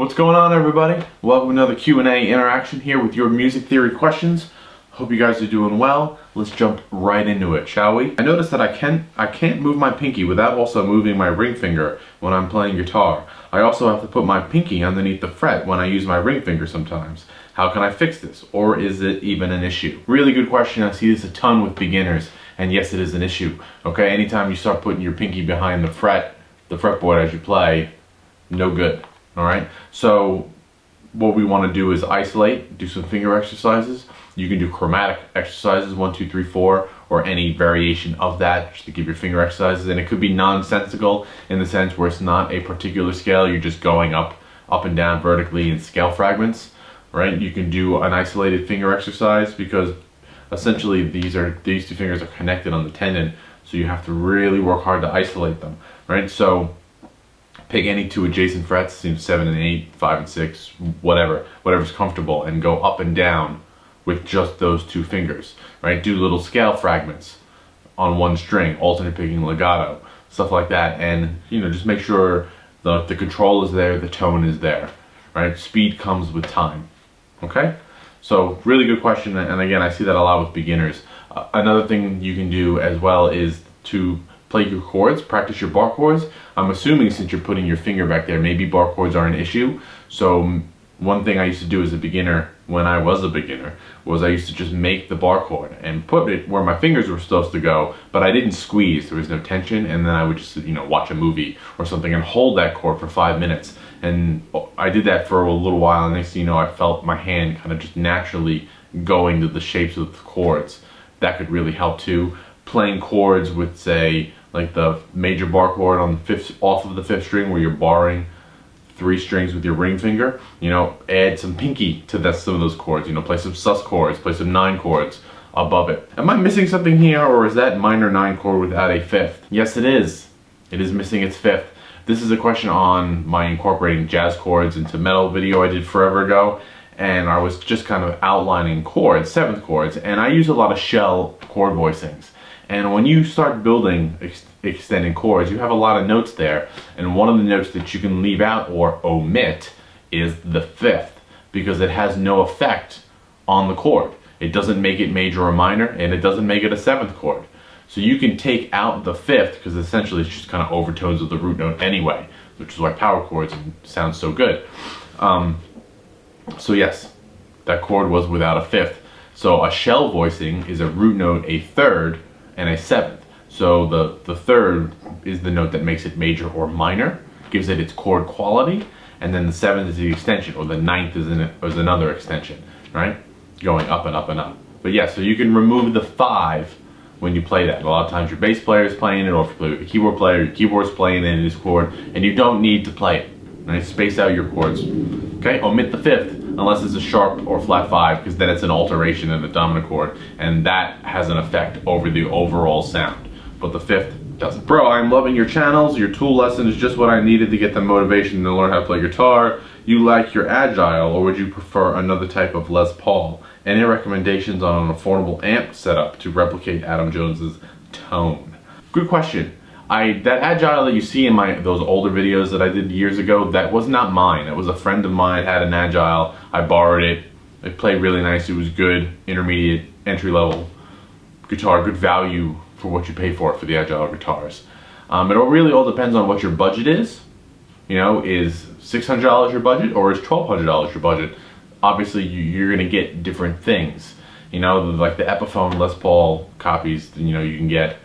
What's going on, everybody? Welcome to another Q&A interaction here with your music theory questions. Hope you guys are doing well. Let's jump right into it, shall we? I noticed that I can't move my pinky without also moving my ring finger when I'm playing guitar. I also have to put my pinky underneath the fret when I use my ring finger sometimes. How can I fix this? Or is it even an issue? Really good question. I see this a ton with beginners, and yes, it is an issue. Okay, anytime you start putting your pinky behind the fretboard as you play, no good. Alright, so what we want to do is isolate, do some finger exercises. You can do chromatic exercises, 1, 2, 3, 4, or any variation of that, just to give your finger exercises. And it could be nonsensical in the sense where it's not a particular scale, you're just going up and down vertically in scale fragments. Right? You can do an isolated finger exercise because essentially these two fingers are connected on the tendon, so you have to really work hard to isolate them. Right? So pick any two adjacent frets, 7 and 8, 5 and 6, whatever's comfortable, and go up and down with just those two fingers, right? Do little scale fragments on one string, alternate picking legato, stuff like that, and just make sure the control is there, the tone is there, right? Speed comes with time, okay? So really good question, and again, I see that a lot with beginners. Another thing you can do as well is to play your chords, practice your bar chords. I'm assuming since you're putting your finger back there, maybe bar chords are an issue. So one thing I used to do as a beginner, when I was a beginner, was I used to just make the bar chord and put it where my fingers were supposed to go, but I didn't squeeze, there was no tension, and then I would just watch a movie or something and hold that chord for 5 minutes. And I did that for a little while, and next thing you know, I felt my hand kind of just naturally going to the shapes of the chords. That could really help too. Playing chords with, say, like the major bar chord on the off of the 5th string, where you're barring 3 strings with your ring finger, add some pinky to some of those chords, play some sus chords, play some 9 chords above it. Am I missing something here, or is that minor 9 chord without a 5th? Yes, it is. It is missing its 5th. This is a question on my incorporating jazz chords into metal video I did forever ago, and I was just kind of outlining chords, 7th chords, and I use a lot of shell chord voicings. And when you start building extending chords, you have a lot of notes there, and one of the notes that you can leave out or omit is the 5th, because it has no effect on the chord. It doesn't make it major or minor, and it doesn't make it a 7th chord. So you can take out the 5th, because essentially it's just kind of overtones of the root note anyway, which is why power chords sound so good. So yes, that chord was without a 5th. So a shell voicing is a root note, a 3rd, and a 7th. So the 3rd is the note that makes it major or minor, gives it its chord quality, and then the 7th is the extension, or the 9th is another extension, right? Going up and up and up. But yeah, so you can remove the 5 when you play that. A lot of times your bass player is playing it, or if you play with a keyboard player, your keyboard's playing it in this chord, and you don't need to play it. Right? Space out your chords. Okay, omit the 5th, unless it's a sharp or flat 5, because then it's an alteration in the dominant chord, and that has an effect over the overall sound. But the 5th doesn't. Bro, I'm loving your channels. Your tool lesson is just what I needed to get the motivation to learn how to play guitar. You like your Agile, or would you prefer another type of Les Paul? Any recommendations on an affordable amp setup to replicate Adam Jones's tone? Good question. That Agile that you see in those older videos that I did years ago, that was not mine. It was a friend of mine had an Agile. I borrowed it. It played really nice. It was good, intermediate, entry level guitar, good value for what you pay for the Agile guitars. It really all depends on what your budget is. Is $600 your budget, or is $1,200 your budget? Obviously, you're gonna get different things. Like the Epiphone Les Paul copies, you can get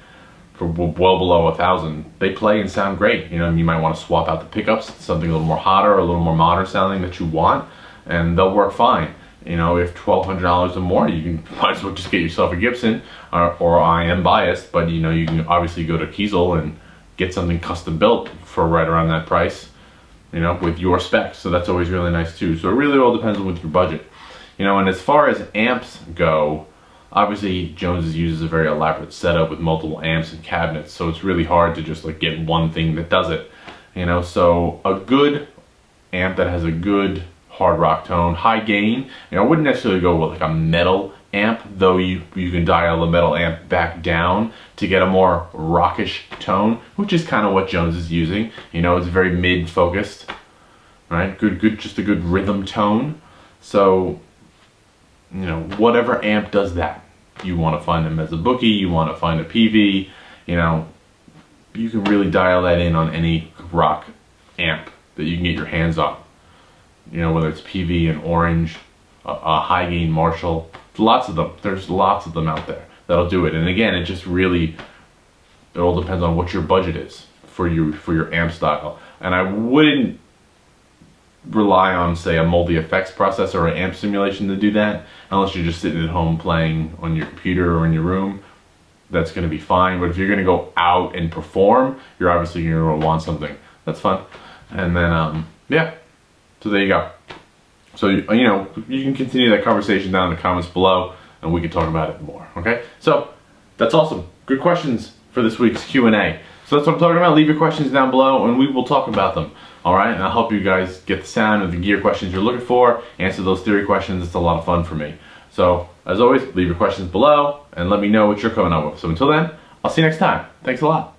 for well below $1,000. They play and sound great. You might want to swap out the pickups, something a little more hotter, or a little more modern sounding that you want, and they'll work fine. If $1,200 or more, you might as well just get yourself a Gibson, or I am biased, but you can obviously go to Kiesel and get something custom built for right around that price, with your specs. So that's always really nice too. So it really all depends on with your budget. And as far as amps go, obviously Jones's uses a very elaborate setup with multiple amps and cabinets, so it's really hard to just get one thing that does it. So a good amp that has a good hard rock tone, high gain. I wouldn't necessarily go with a metal amp, though you can dial the metal amp back down to get a more rockish tone, which is kind of what Jones is using. It's very mid-focused. right? Just a good rhythm tone. So, you know, whatever amp does that. You want to find them as a bookie, you want to find a PV, you know, you can really dial that in on any rock amp that you can get your hands on. You know, whether it's PV, an Orange, a high gain Marshall, lots of them. There's lots of them out there that'll do it. And again, it just really, it all depends on what your budget is for your amp style. And I wouldn't rely on, say, a multi-effects processor or an amp simulation to do that, unless you're just sitting at home playing on your computer or in your room. That's going to be fine. But if you're going to go out and perform, you're obviously going to want something that's fun. And then yeah, so there you go. So you know, you can continue that conversation down in the comments below, and we can talk about it more. Okay, so that's awesome. Good questions for this week's Q&A. So that's what I'm talking about. Leave your questions down below and we will talk about them. Alright, and I'll help you guys get the sound of the gear questions you're looking for, answer those theory questions. It's a lot of fun for me. So, as always, leave your questions below and let me know what you're coming up with. So until then, I'll see you next time. Thanks a lot.